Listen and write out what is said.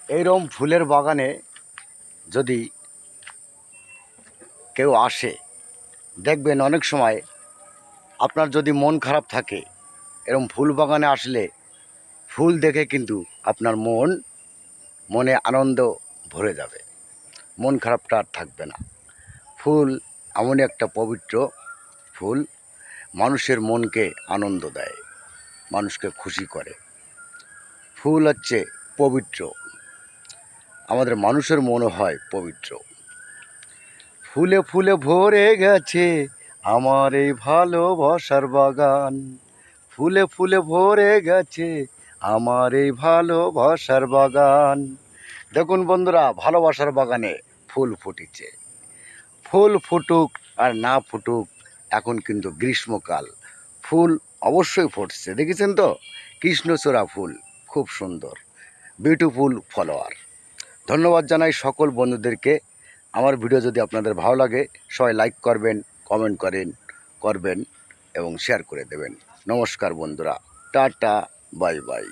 এইরকম ফুলের বাগানে যদি কেউ আসে, দেখবেন অনেক সময় আপনার যদি মন খারাপ থাকে, এরকম ফুল বাগানে আসলে ফুল দেখে কিন্তু আপনার মনে আনন্দ ভরে যাবে, মন খারাপটা আর থাকবে না। ফুল এমনই একটা পবিত্র ফুল, মানুষের মনকে আনন্দ দেয়, মানুষকে খুশি করে। ফুল হচ্ছে পবিত্র, আমাদের মানুষের মনও হয় পবিত্র। ফুলে ফুলে ভরে গেছে আমার এই ভালোবাসার বাগান, ফুলে ফুলে ভরে গেছে আমার এই ভালোবাসার বাগান। দেখুন বন্ধুরা, ভালোবাসার বাগানে ফুল ফুটেছে। ফুল ফুটুক আর না ফুটুক, এখন কিন্তু গ্রীষ্মকাল, ফুল অবশ্যই ফুটছে। দেখেছেন তো, কৃষ্ণচূড়া ফুল, খুব সুন্দর, বিউটিফুল ফলোয়ার। ধন্যবাদ জানাই সকল বন্ধুদেরকে। আমার ভিডিও যদি আপনাদের ভালো লাগে, সবাই লাইক করবেন, কমেন্ট করবেন এবং শেয়ার করে দেবেন। নমস্কার বন্ধুরা, টাটা, বাই বাই।